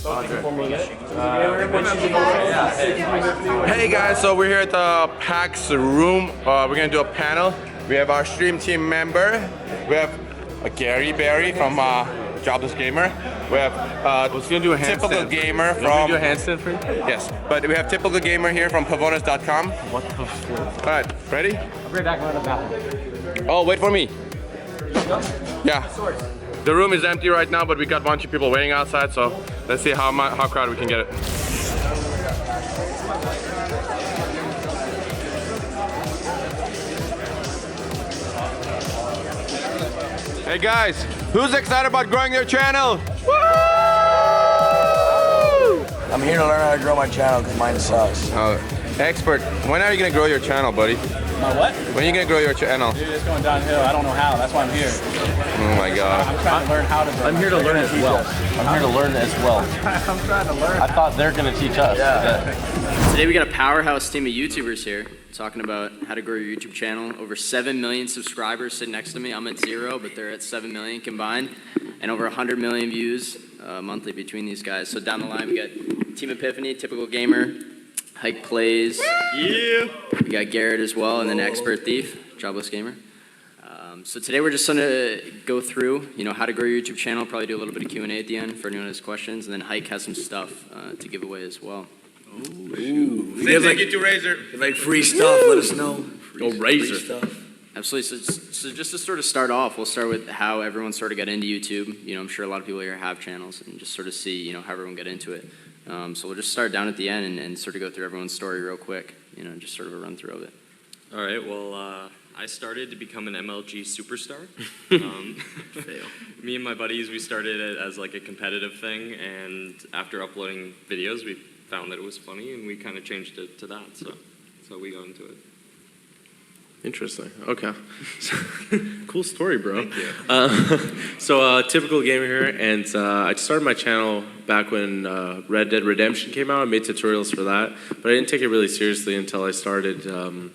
Hey guys, so we're here at the PAX room. We're gonna do a panel. We have our stream team member. We have Gary Barry from Jobless Gamer. We have Typical Gamer from. Do a handstand for you? Yes, but we have Typical Gamer here from Pavonis.com. What the flip? All right, ready? I'll be right back. I'm going to the bathroom. Oh, wait for me. Yeah. The room is empty right now, but we got a bunch of people waiting outside, so let's see how crowded we can get it. Hey guys, who's excited about growing their channel? Woo! I'm here to learn how to grow my channel because mine sucks. Expert, when are you gonna grow your channel, buddy? My what? When are you gonna grow your channel? Dude, it's going downhill. I don't know how. That's why I'm here. Oh my god. I'm trying to learn how to grow. I'm here to learn as well. I'm here to learn as well. I'm trying to learn. I thought they're going to teach us. Yeah. Today we got a powerhouse team of YouTubers here talking about how to grow your YouTube channel. Over 7 million subscribers sitting next to me. I'm at 0, but they're at 7 million combined. And over 100 million views monthly between these guys. So down the line we got Team Epiphany, Typical Gamer, Hike Plays. Yeah. We got Garrett as well, and then XpertThief, Jobless Gamer. So today we're just going to go through, how to grow your YouTube channel. Probably do a little bit of Q&A at the end for anyone who has questions, and then Hike has some stuff to give away as well. Ooh. Thank you to Razor. Like free stuff, let us know. Razor. Free stuff. Absolutely. So just to sort of start off, we'll start with how everyone sort of got into YouTube. I'm sure a lot of people here have channels, and just sort of see, how everyone got into it. So we'll just start down at the end and sort of go through everyone's story real quick, just sort of a run through of it. All right, well, I started to become an MLG superstar. Me and my buddies, we started it as like a competitive thing, and after uploading videos, we found that it was funny, and we kind of changed it to that, so we got into it. Interesting. Okay. Cool story, bro. Thank you. Typical Gamer here, and I started my channel back when Red Dead Redemption came out. I made tutorials for that, but I didn't take it really seriously until I started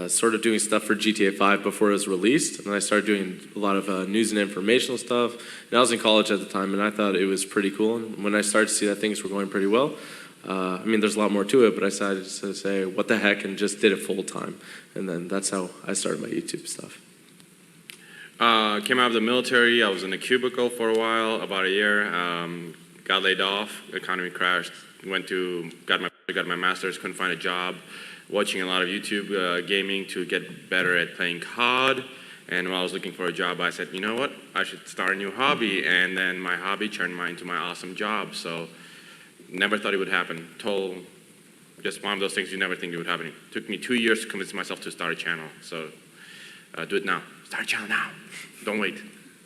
sort of doing stuff for GTA 5 before it was released. And then I started doing a lot of news and informational stuff. And I was in college at the time, and I thought it was pretty cool. And when I started to see that things were going pretty well, there's a lot more to it, but I decided to say, what the heck, and just did it full time. And then that's how I started my YouTube stuff. Came out of the military. I was in a cubicle for a while, about a year. Got laid off. Economy crashed. Got my master's. Couldn't find a job. Watching a lot of YouTube gaming to get better at playing COD. And while I was looking for a job, I said, you know what? I should start a new hobby. And then my hobby turned into my awesome job. So never thought it would happen. Just one of those things you never think it would happen. It took me 2 years to convince myself to start a channel. So do it now. Start a channel now. Don't wait.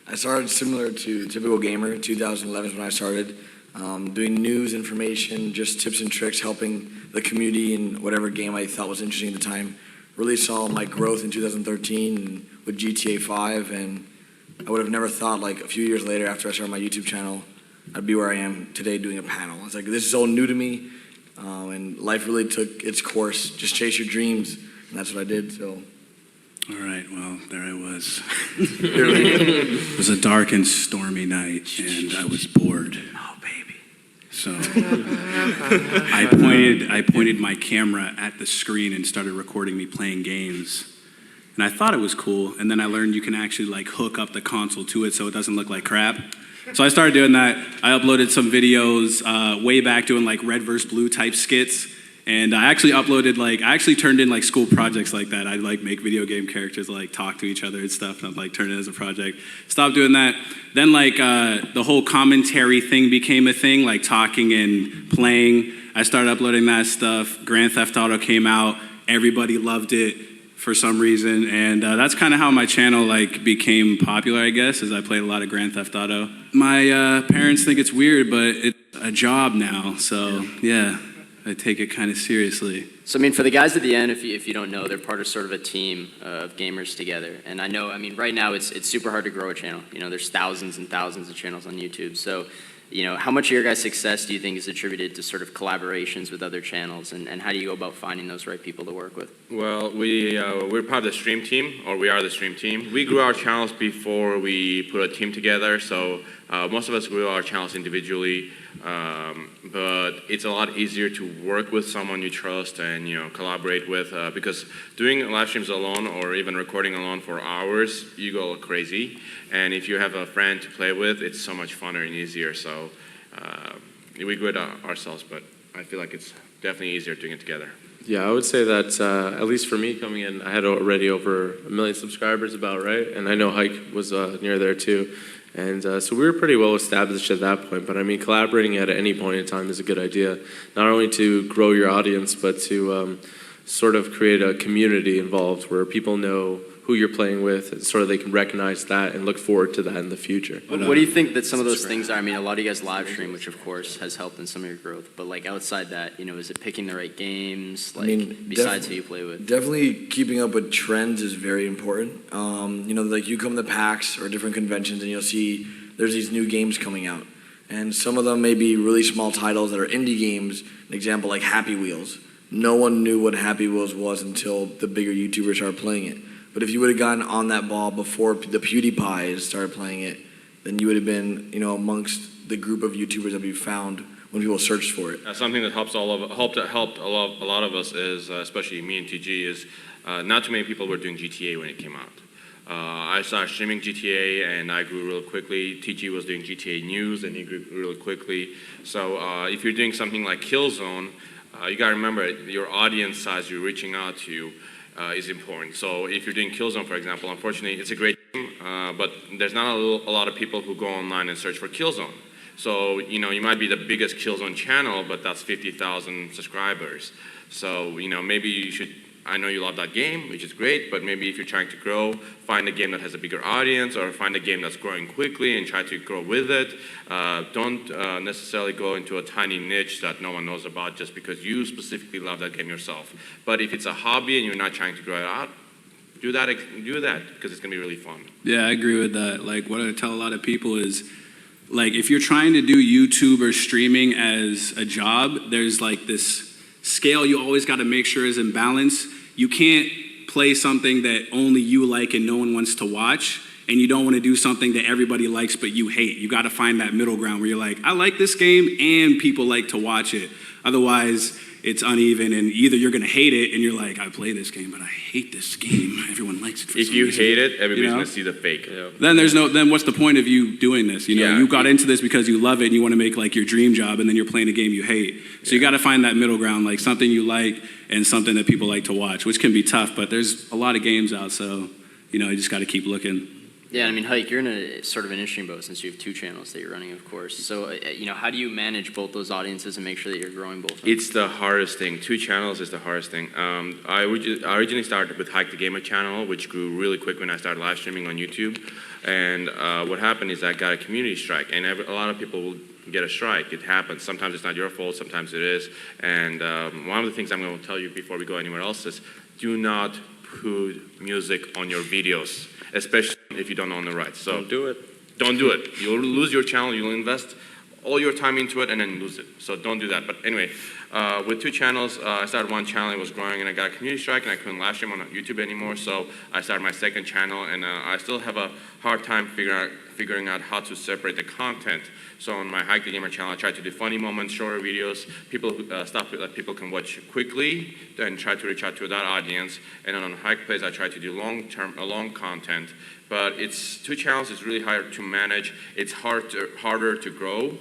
I started similar to Typical Gamer. 2011 is when I started. Doing news, information, just tips and tricks, helping the community in whatever game I thought was interesting at the time. Really saw my growth in 2013 with GTA 5, and I would have never thought, like, a few years later after I started my YouTube channel, I'd be where I am today doing a panel. It's like, this is all new to me, and life really took its course. Just chase your dreams, and that's what I did, so. All right, well, there I was. It was a dark and stormy night, and I was bored. Oh, baby. So I pointed my camera at the screen and started recording me playing games. And I thought it was cool, and then I learned you can actually like hook up the console to it so it doesn't look like crap. So I started doing that. I uploaded some videos way back doing like red versus blue type skits. And I actually turned in like school projects like that. I'd like make video game characters like talk to each other and stuff, and I'd like turn it as a project. Stopped doing that. Then the whole commentary thing became a thing, like talking and playing. I started uploading that stuff. Grand Theft Auto came out. Everybody loved it for some reason, and that's kind of how my channel like became popular, I guess, as I played a lot of Grand Theft Auto. My parents think it's weird, but it's a job now, so yeah. I take it kind of seriously. So, for the guys at the end, if you don't know, they're part of sort of a team of gamers together. And I know, right now it's super hard to grow a channel. There's thousands and thousands of channels on YouTube. So, how much of your guys' success do you think is attributed to sort of collaborations with other channels? And how do you go about finding those right people to work with? Well, we're part of the stream team, or we are the stream team. We grew our channels before we put a team together. So Most of us grew our channels individually, but it's a lot easier to work with someone you trust and collaborate with, because doing live streams alone or even recording alone for hours, you go crazy. And if you have a friend to play with, it's so much funner and easier. So we grew it ourselves, but I feel like it's definitely easier doing it together. Yeah, I would say that at least for me coming in, I had already over 1 million subscribers about, right? And I know Hike was near there too. And so we were pretty well established at that point. But I mean, collaborating at any point in time is a good idea. Not only to grow your audience, but to sort of create a community involved where people know who you're playing with, and sort of they can recognize that and look forward to that in the future. What do you think that some of those things are? I mean, a lot of you guys live stream, which of course has helped in some of your growth. But like outside that, is it picking the right games? Like besides who you play with? Definitely keeping up with trends is very important. Like you come to PAX or different conventions and you'll see there's these new games coming out. And some of them may be really small titles that are indie games. An example like Happy Wheels. No one knew what Happy Wheels was until the bigger YouTubers started playing it. But if you would have gotten on that ball before the PewDiePies started playing it, then you would have been, amongst the group of YouTubers that we found when people searched for it. Something that helped a lot of us is, especially me and TG, is not too many people were doing GTA when it came out. I started streaming GTA and I grew real quickly. TG was doing GTA news and he grew really quickly. So if you're doing something like Killzone, you gotta remember your audience size you're reaching out to is important. So if you're doing Killzone, for example, unfortunately it's a great game, but there's not a lot of people who go online and search for Killzone. So you might be the biggest Killzone channel, but that's 50,000 subscribers. So maybe you should. I know you love that game, which is great, but maybe if you're trying to grow, find a game that has a bigger audience, or find a game that's growing quickly and try to grow with it. Don't necessarily go into a tiny niche that no one knows about just because you specifically love that game yourself. But if it's a hobby and you're not trying to grow it out, do that because it's gonna be really fun. Yeah, I agree with that. Like what I tell a lot of people is, like if you're trying to do YouTube or streaming as a job, there's like this scale you always got to make sure is in balance. You can't play something that only you like and no one wants to watch, and you don't want to do something that everybody likes but you hate. You got to find that middle ground where you're like, I like this game and people like to watch it. Otherwise, it's uneven, and either you're going to hate it and you're like, I play this game, but I hate this game. Everyone likes it for If some you reason. hate it, everybody's going to see the fake. Yeah. Then what's the point of you doing this? You got into this because you love it and you want to make like your dream job, and then you're playing a game you hate. So you got to find that middle ground, like something you like and something that people like to watch, which can be tough, but there's a lot of games out, so you just got to keep looking. Yeah, I mean, Hike, you're in a sort of an interesting boat since you have 2 channels that you're running, of course. So, how do you manage both those audiences and make sure that you're growing both of them? It's the hardest thing. 2 channels is the hardest thing. I originally started with HikeTheGamer channel, which grew really quick when I started live streaming on YouTube. And what happened is I got a community strike, and a lot of people will get a strike. It happens. Sometimes it's not your fault, sometimes it is. And one of the things I'm going to tell you before we go anywhere else is do not put music on your videos, especially if you don't own the rights. So Don't do it. Don't do it. You'll lose your channel. You'll invest all your time into it and then lose it. So don't do that. But anyway, with 2 channels, I started one channel, it was growing, and I got a community strike, and I couldn't live stream on YouTube anymore. So I started my 2nd channel, and I still have a hard time figuring out how to separate the content. So on my HikeTheGamer channel, I try to do funny moments, shorter videos, stuff that people can watch quickly, then try to reach out to that audience. And then on Hike Plays, I try to do long content. But 2 channels is really hard to manage. It's harder to grow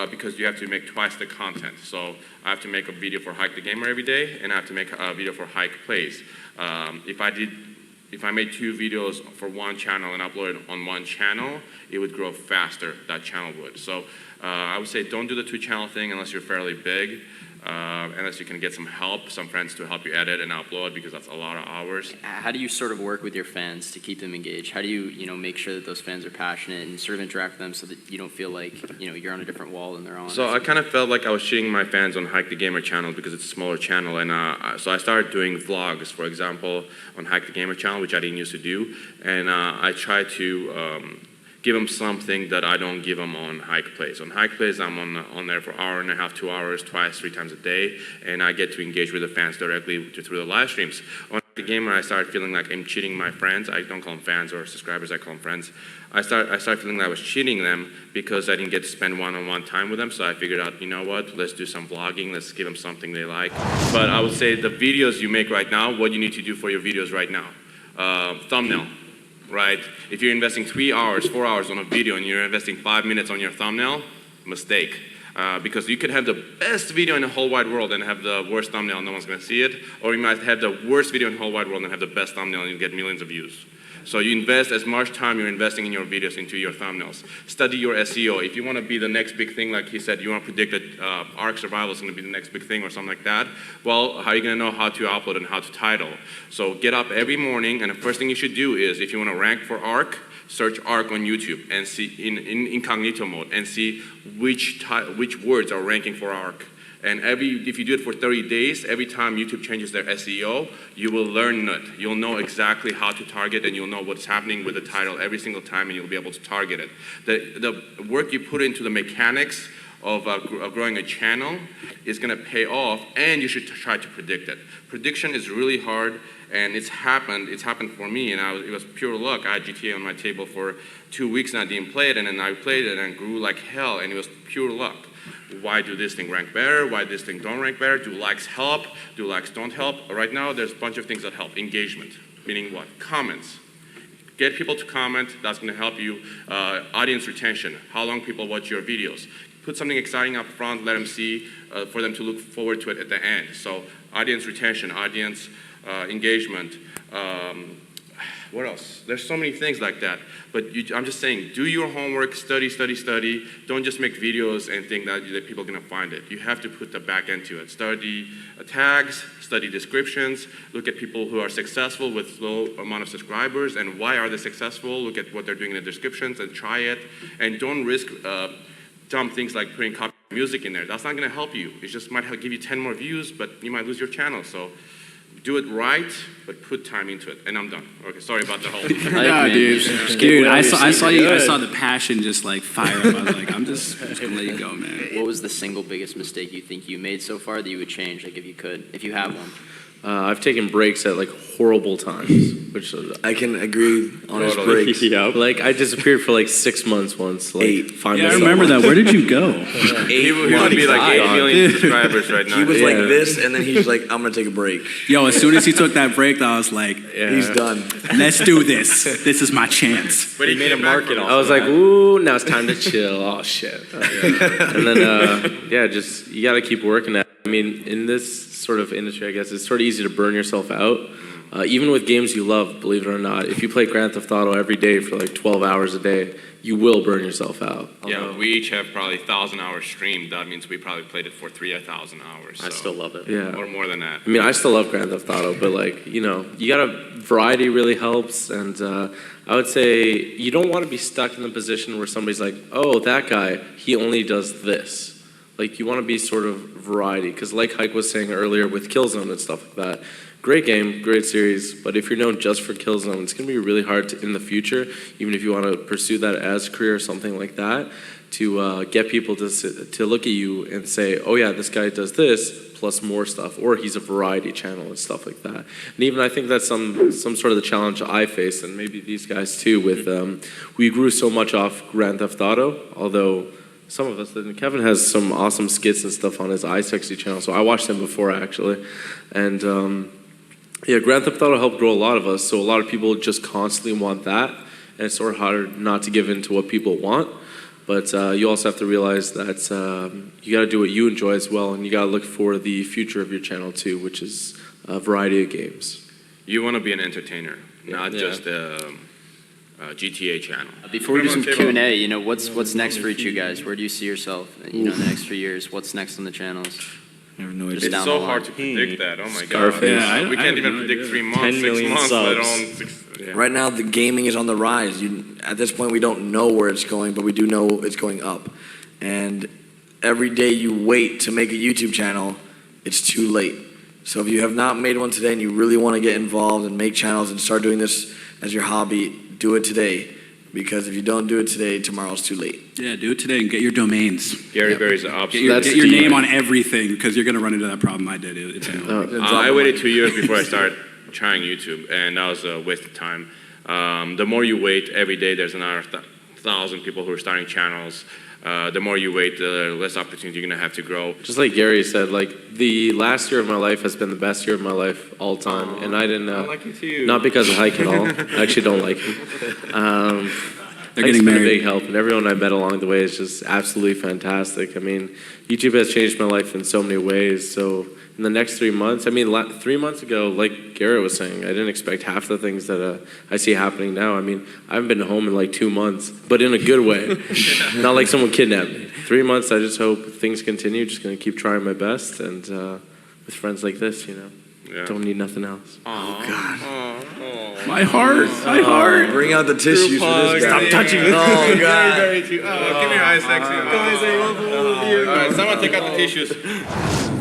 because you have to make twice the content. So I have to make a video for HikeTheGamer every day, and I have to make a video for Hike Plays. If I made 2 videos for one channel and uploaded on one channel, it would grow faster, that channel would. So I would say don't do the 2 channel thing unless you're fairly big, unless you can get some help, some friends to help you edit and upload, because that's a lot of hours. How do you sort of work with your fans to keep them engaged? How do you, make sure that those fans are passionate and sort of interact with them so that you don't feel like, you're on a different wall than they're on? So I kind of felt like I was cheating my fans on HikeTheGamer channel because it's a smaller channel, and so I started doing vlogs, for example, on HikeTheGamer channel, which I didn't used to do, and I try to give them something that I don't give them on Hike Plays. On Hike Plays, I'm on there for an hour and a half, 2 hours, twice, 3 times a day, and I get to engage with the fans directly through the live streams. On HikeTheGamer, I started feeling like I'm cheating my friends. I don't call them fans or subscribers, I call them friends. I started feeling like I was cheating them because I didn't get to spend one-on-one time with them. So I figured out, you know what, let's do some vlogging, let's give them something they like. But I would say the videos you make right now, what you need to do for your videos right now. Thumbnail, right? If you're investing 3 hours, 4 hours on a video and you're investing 5 minutes on your thumbnail, mistake. Because you could have the best video in the whole wide world and have the worst thumbnail and no one's going to see it, or you might have the worst video in the whole wide world and have the best thumbnail and you get millions of views. So you invest as much time you're investing in your videos into your thumbnails. Study your SEO. If you want to be the next big thing, like he said, you want to predict that Ark Survival is going to be the next big thing or something like that, well, how are you going to know how to upload and how to title? So get up every morning, and the first thing you should do is, if you want to rank for Ark, search Ark on YouTube and see in incognito mode and see which words are ranking for Ark. And if you do it for 30 days, every time YouTube changes their SEO, you will learn it. You'll know exactly how to target, and you'll know what's happening with the title every single time, and you'll be able to target it. The work you put into the mechanics of growing a channel is going to pay off, and you should try to predict it. Prediction is really hard, and it's happened for me, and it was pure luck. I had GTA on my table for 2 weeks and I didn't play it, and then I played it and grew like hell, and it was pure luck. Why do this thing rank better? Why this thing don't rank better? Do likes help? Do likes don't help? Right now, there's a bunch of things that help. Engagement, meaning what? Comments. Get people to comment, that's gonna help you. Audience retention, how long people watch your videos. Put something exciting up front, let them see, for them to look forward to it at the end. So audience retention, audience engagement, what else? There's so many things like that. But I'm just saying, do your homework, study. Don't just make videos and think that people are gonna find it. You have to put the back end to it. Study tags, study descriptions, look at people who are successful with low amount of subscribers and why are they successful, look at what they're doing in the descriptions and try it. And don't risk dumb things like putting copy music in there. That's not gonna help you. It just might give you 10 more views, but you might lose your channel. So do it right, but put time into it. And I'm done. Okay, sorry about the whole. No, dude, I saw the passion just like fire up. I was like, I'm just gonna let you go, man. What was the single biggest mistake you think you made so far that you would change, like if you could, if you have one? I've taken breaks at like horrible times, which I can agree on his breaks. Like I disappeared for like 6 months once. Like, 8. Yeah, I remember that. Where did you go? He would be like 8 million subscribers right now. He was like this, and then he's like, I'm gonna take a break. Yo, as soon as he took that break, I was like, He's done. let's do this. This is my chance. But he made a market on I was like, ooh, now it's time to chill. Oh shit. And then just you got to keep working at it. I mean, in this sort of industry, I guess it's sort of easy to burn yourself out. Even with games you love, believe it or not, if you play Grand Theft Auto every day for like 12 hours a day, you will burn yourself out. Yeah, we each have probably 1,000 hours streamed. That means we probably played it for 3,000 hours. I still love it. Yeah. Or more than that. I mean, I still love Grand Theft Auto, but like, you know, you gotta, variety really helps. And I would say you don't want to be stuck in the position where somebody's like, oh, that guy, he only does this. Like, you want to be sort of variety. Because like Hike was saying earlier with Killzone and stuff like that, great game, great series, but if you're known just for Killzone, it's going to be really hard to, in the future, even if you want to pursue that as a career or something like that, to get people to look at you and say, oh yeah, this guy does this, plus more stuff, or he's a variety channel and stuff like that. And even I think that's some sort of the challenge I face, and maybe these guys too, with we grew so much off Grand Theft Auto, although some of us didn't. Kevin has some awesome skits and stuff on his iSexy channel, so I watched them before actually. And yeah, Grand Theft Auto helped grow a lot of us, so a lot of people just constantly want that, and it's sort of hard not to give in to what people want. But you also have to realize that you got to do what you enjoy as well, and you got to look for the future of your channel too, which is a variety of games. You want to be an entertainer, not just a GTA channel. Before we do some Q&A, you know, what's next for each of you guys? Where do you see yourself, you know, in the next few years? What's next on the channels? I have no idea. It's down so the hard line. to predict that. Oh my Scarface. god. Yeah, We can't even predict 3 months, 10 6 million months, let subs. alone 6. Yeah. Right now, the gaming is on the rise. At this point, we don't know where it's going, but we do know it's going up. And every day you wait to make a YouTube channel, it's too late. So if you have not made one today and you really want to get involved and make channels and start doing this as your hobby, do it today. Because if you don't do it today, tomorrow's too late. Yeah, do it today and get your domains. Gary Berry's the Get opposite. your name on everything, because you're going to run into that problem I did. It's I waited 2 years before I started trying YouTube, and that was a waste of time. The more you wait, every day there's another 1,000 people who are starting channels. The more you wait, the less opportunity you're gonna have to grow. Just like Gary said, like the last year of my life has been the best year of my life all time, and I didn't. I like you too. Not because of Hike at all. I actually don't like him. They're Hike's getting been a married. big help, and everyone I met along the way is just absolutely fantastic. I mean, YouTube has changed my life in so many ways. So in the next 3 months, I mean, 3 months ago, like Garrett was saying, I didn't expect half the things that I see happening now. I mean, I haven't been home in like 2 months, but in a good way. Not like someone kidnapped me. 3 months, I just hope things continue. Just gonna keep trying my best, and with friends like this, you know, don't need nothing else. My heart, my heart. Bring out the tissues for this guy. Stop touching me. Oh, God. Give me your eyes, sexy. All right, someone take out the tissues.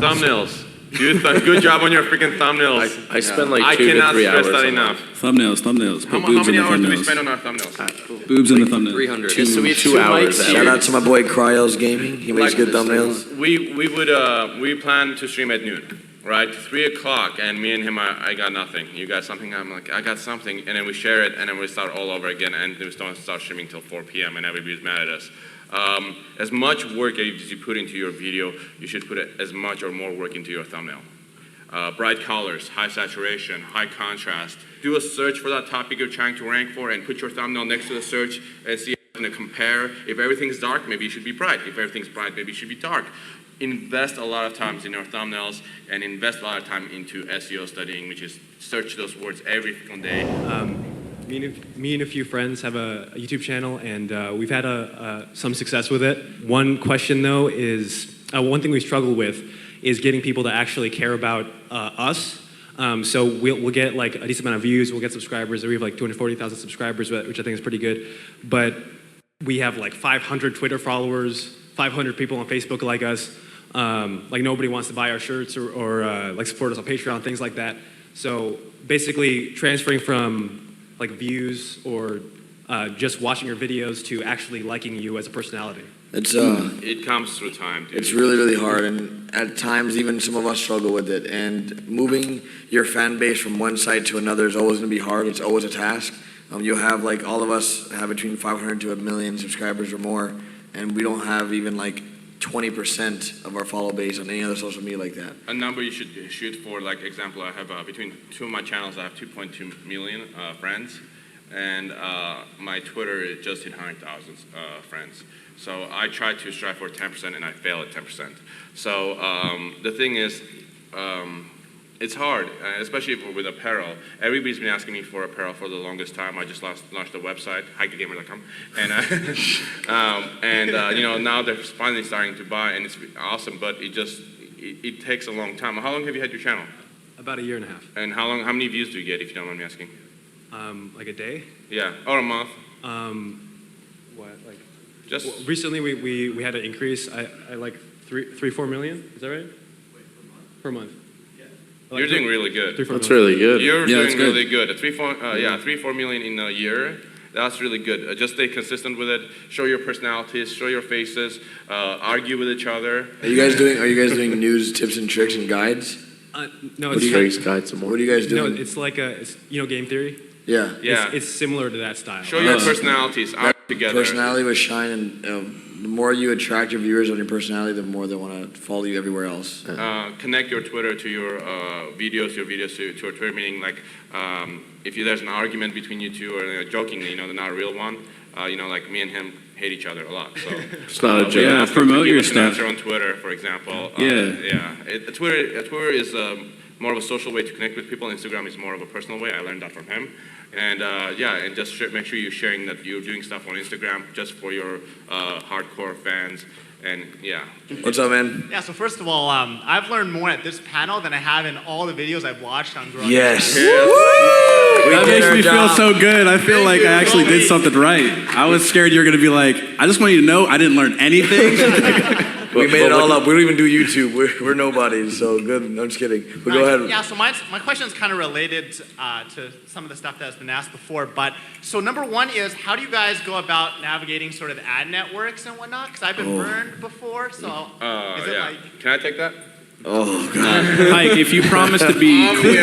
Thumbnails. Good job on your freaking thumbnails. I spend like I 2 to cannot 3 stress hours. that on enough. Thumbnails. How Put boobs in many the hours do we thumbnails. spend on our thumbnails? Boobs in the thumbnails. 300. Two- So we have 2 two hours mics at Shout here. out to my boy Cryos Gaming. He makes good thumbnails. We plan to stream at noon, right? 3 o'clock, and me and him, I got nothing. You got something? I'm like, I got something, and then we share it, and then we start all over again, and we don't start streaming till 4 p.m. and everybody's mad at us. As much work as you put into your video, you should put as much or more work into your thumbnail. Bright colors, high saturation, high contrast. Do a search for that topic you're trying to rank for, and put your thumbnail next to the search and see. To compare. If everything's dark, maybe it should be bright. If everything's bright, maybe it should be dark. Invest a lot of times in your thumbnails, and invest a lot of time into SEO studying, which is search those words every single day. Me and a few friends have a YouTube channel, and we've had some success with it. One question, though, is one thing we struggle with is getting people to actually care about us. So we'll get like a decent amount of views, we'll get subscribers. We have like 240,000 subscribers, which I think is pretty good. But we have like 500 Twitter followers, 500 people on Facebook like us. Like nobody wants to buy our shirts or like support us on Patreon, things like that. So basically transferring from like views or just watching your videos to actually liking you as a personality. It comes through time, dude. It's really, really hard, and at times even some of us struggle with it. And moving your fan base from one site to another is always going to be hard. It's always a task. You'll have, like, all of us have between 500 to 1 million subscribers or more, and we don't have even like 20% of our follow base on any other social media like that. A number you should shoot for, like example, I have between 2 of my channels, I have 2.2 million friends, and my Twitter it just hit 100,000 friends. So I try to strive for 10%, and I fail at 10%. So the thing is, it's hard, especially with apparel. Everybody's been asking me for apparel for the longest time. I just launched a website, HikeTheGamer.com, and you know, now they're finally starting to buy, and it's awesome. But it takes a long time. How long have you had your channel? About 1.5 years. And how many views do you get, if you don't mind me asking? Like a day? Yeah, or a month. What, like? Just Well, recently we had an increase. I like 4 million. Is that right? Per month. Like you're doing really good. 3-4 That's million. really good. You're Yeah, that's doing good. really good. 3-4 million in a year. That's really good. Just stay consistent with it. Show your personalities. Show your faces. Argue with each other. Are you guys doing news, tips, and tricks and guides? No, What do it's you Tricks, guides, and more. What are you guys no, doing? it's like game theory. Yeah. Yeah. It's similar to that style. Show your personalities. Argue together. Personality was shine, and the more you attract your viewers on your personality, the more they want to follow you everywhere else. Connect your Twitter to your videos to your Twitter, meaning like if there's an argument between you two, or jokingly, you know, they're not a real one, you know, like me and him hate each other a lot. So It's not a we joke. Yeah, ask him to promote give your us an stuff. answer on Twitter, for example. Yeah. Twitter is more of a social way to connect with people. Instagram is more of a personal way. I learned that from him. And and just make sure you're sharing that you're doing stuff on Instagram just for your hardcore fans. And yeah. What's up, man? Yeah, so first of all, I've learned more at this panel than I have in all the videos I've watched on growing. Yes. That makes me feel job. so good. I feel like I actually did something right. I was scared you were going to be like, I just want you to know I didn't learn anything. We made it all up. We don't even do YouTube. We're nobodies, so good. No, I'm just kidding. But go ahead. Yeah, so my question is kind of related to some of the stuff that's been asked before. But so number one is, how do you guys go about navigating sort of ad networks and whatnot? Because I've been burned before. So is it like? Can I take that? Oh, God. Hike, if you promise to be cool.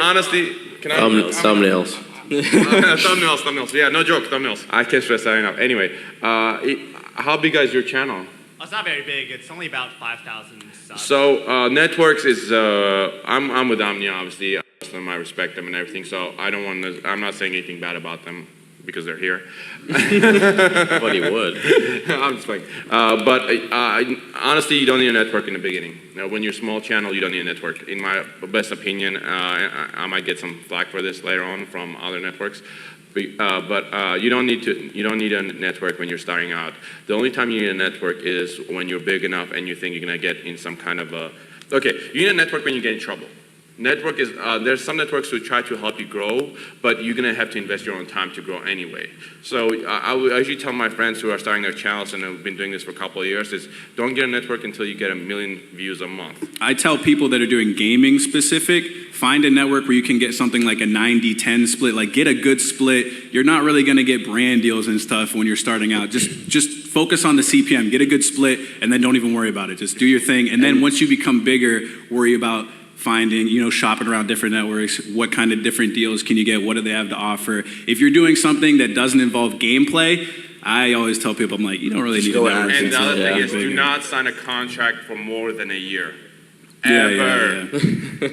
Honestly, can I? Thumbnails. thumbnails. Yeah, no joke, thumbnails. I can't stress that enough. Anyway, how big is your channel? Oh, it's not very big. It's only about 5,000 subs. So networks is I'm with Omnia, obviously. I respect them and everything. So I don't want to. I'm not saying anything bad about them because they're here. But he would. I'm just like, but honestly, you don't need a network in the beginning. Now, when you're a small channel, you don't need a network. In my best opinion, I might get some flack for this later on from other networks. But you don't need a network when you're starting out. The only time you need a network is when you're big enough and you think you're gonna get in some kind of a. Okay, you need a network when you get in trouble. Network is, there's some networks who try to help you grow, but you're gonna have to invest your own time to grow anyway. So I usually tell my friends who are starting their channels and have been doing this for a couple of years is don't get a network until you get 1 million views a month. I tell people that are doing gaming specific, find a network where you can get something like a 90-10 split, like get a good split. You're not really gonna get brand deals and stuff when you're starting out. Just focus on the CPM, get a good split, and then don't even worry about it. Just do your thing, and then once you become bigger, worry about finding, shopping around different networks, what kind of different deals can you get, what do they have to offer. If you're doing something that doesn't involve gameplay, I always tell people, I'm like, you don't really need a network. And the other thing is do not sign a contract for more than a year. Yeah.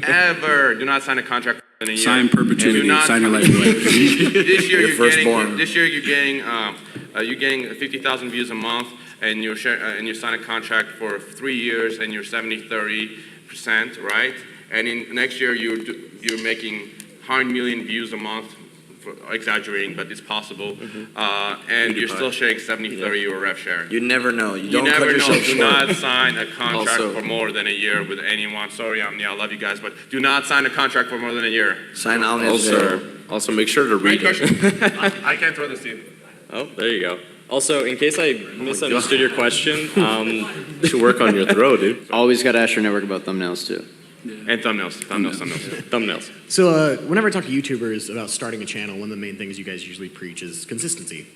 Ever. Do not sign a contract for more than a year. Sign perpetuity, sign your life away. This year you're getting 50,000 views a month, and you sign a contract for 3 years, and you're 70-30%, right? And in next year you're making 100 million views a month, exaggerating, but it's possible. And you're still sharing 70-30 or rev share. You never know. You never know. Do not sign a contract for more than a year with anyone. Sorry, Omnia, I love you guys, but do not sign a contract for more than a year. Sign Omnia. Also, make sure to read it. I can't throw this to you. Oh, there you go. Also, in case I misunderstood your question, you should work on your throw, dude. Always got to ask your network about thumbnails too. And thumbnails. So whenever I talk to YouTubers about starting a channel, one of the main things you guys usually preach is consistency.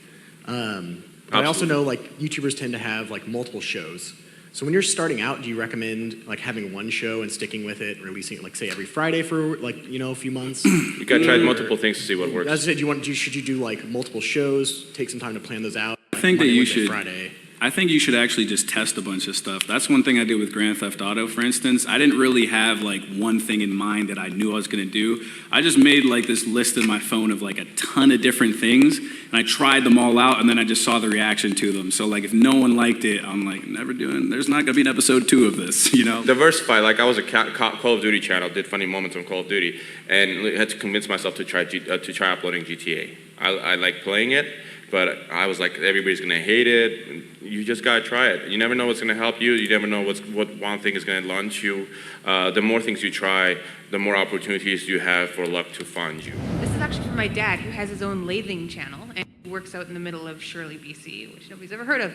I also know YouTubers tend to have multiple shows. So when you're starting out, do you recommend having one show and sticking with it, releasing it say every Friday for a few months? You gotta try multiple things to see what works. As I said, should you do multiple shows, take some time to plan those out? I think that you should. Friday. I think you should actually just test a bunch of stuff. That's one thing I did with Grand Theft Auto, for instance. I didn't really have one thing in mind that I knew I was gonna do. I just made this list in my phone of a ton of different things, and I tried them all out, and then I just saw the reaction to them. So if no one liked it, I'm never doing, there's not gonna be an episode 2 of this, Diversify, I was a Call of Duty channel, did funny moments on Call of Duty, and had to convince myself to try uploading GTA. I like playing it, but I was everybody's gonna hate it. You just gotta try it. You never know what's gonna help you. You never know what one thing is gonna launch you. The more things you try, the more opportunities you have for luck to find you. This is actually from my dad, who has his own lathing channel and works out in the middle of Shirley, BC, which nobody's ever heard of.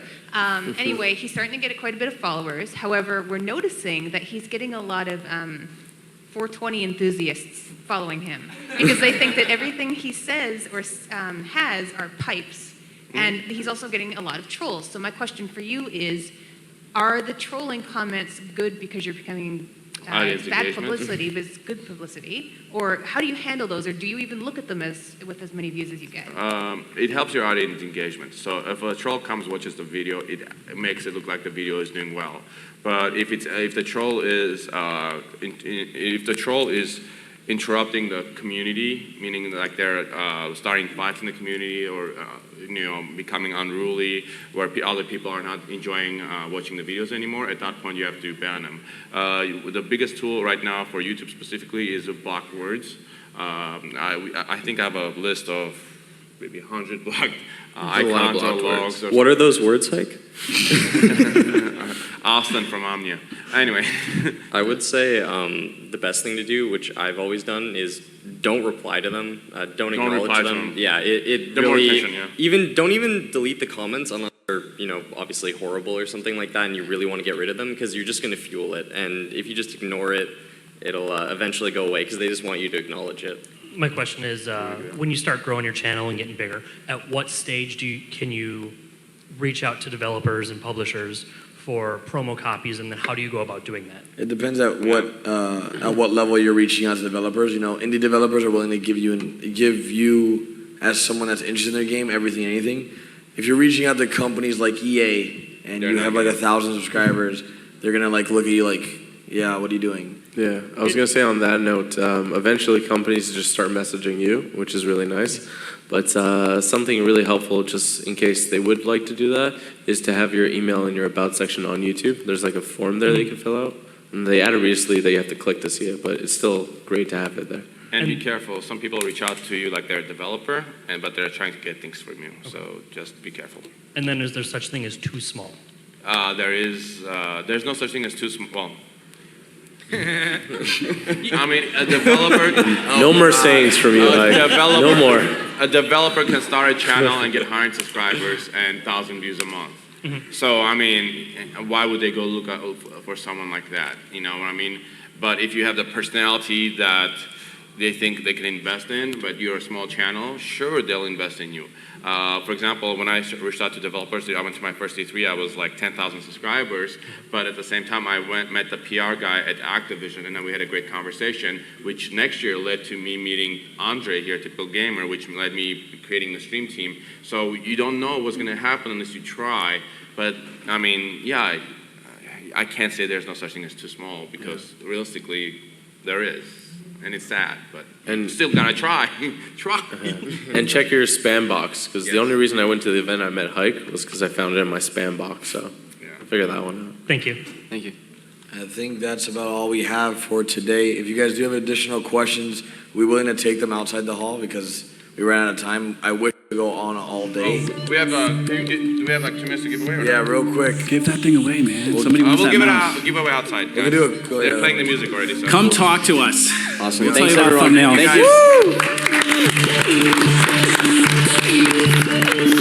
Anyway, he's starting to get quite a bit of followers. However, we're noticing that he's getting a lot of 420 enthusiasts following him because they think that everything he says or has are pipes. And he's also getting a lot of trolls. So my question for you is, are the trolling comments good because you're becoming bad publicity, but it's good publicity? Or how do you handle those? Or do you even look at them with as many views as you get? It helps your audience engagement. So if a troll comes, watches the video, it makes it look like the video is doing well. But if the troll is interrupting the community, meaning they're starting fights in the community or becoming unruly, where other people are not enjoying watching the videos anymore, at that point you have to ban them. The biggest tool right now for YouTube specifically is block words. I think I have a list of maybe 100 blocked icons or logs. What are those words, Hike? Austin from Omnia. Anyway. I would say the best thing to do, which I've always done, is don't reply to them. Don't acknowledge them. Yeah, it really, don't even delete the comments unless they're obviously horrible or something like that, and you really want to get rid of them because you're just going to fuel it. And if you just ignore it, it'll eventually go away because they just want you to acknowledge it. My question is, when you start growing your channel and getting bigger, at what stage can you reach out to developers and publishers for promo copies, and then how do you go about doing that? It depends at what level you're reaching out to developers. You know, indie developers are willing to give you as someone that's interested in their game everything, anything. If you're reaching out to companies like EA and you have like 1,000 subscribers, they're gonna like look at you like, yeah, what are you doing? Yeah, I was gonna say on that note, eventually companies just start messaging you, which is really nice. But something really helpful, just in case they would like to do that, is to have your email in your About section on YouTube. There's like a form there that you can fill out. And they added recently that you have to click to see it, but it's still great to have it there. And be careful. Some people reach out to you like they're a developer, but they're trying to get things from you. So just be careful. And then is there such thing as too small? There's no such thing as too small. Well, I mean, a developer. No more sayings from you, like, no more. A developer can start a channel and get 100 subscribers and 1,000 views a month. So, I mean, why would they go look for someone like that? You know what I mean? But if you have the personality that they think they can invest in, but you're a small channel, sure, they'll invest in you. For example, when I reached out to developers, I went to my first E3, I was like 10,000 subscribers, but at the same time, I met the PR guy at Activision, and then we had a great conversation, which next year led to me meeting Andre here at Typical Gamer, which led me creating the stream team. So you don't know what's gonna happen unless you try, but I mean, yeah, I can't say there's no such thing as too small, because realistically, there is. And it's sad, but I'm still gonna try. And check your spam box, because the only reason I went to the event I met Hike was because I found it in my spam box, so figure that one out. Thank you. Thank you. I think that's about all we have for today. If you guys do have additional questions, we're willing to take them outside the hall because we ran out of time. I wish to go on all day. Do we have like 2 minutes to give away? Or Yeah, real quick. Give that thing away, man. Somebody wants we'll that give mouse. give away outside. We can do it. They're playing the music already. So Come talk to us. Awesome. We'll Thanks, tell you about everyone. thumbnails. Thank you.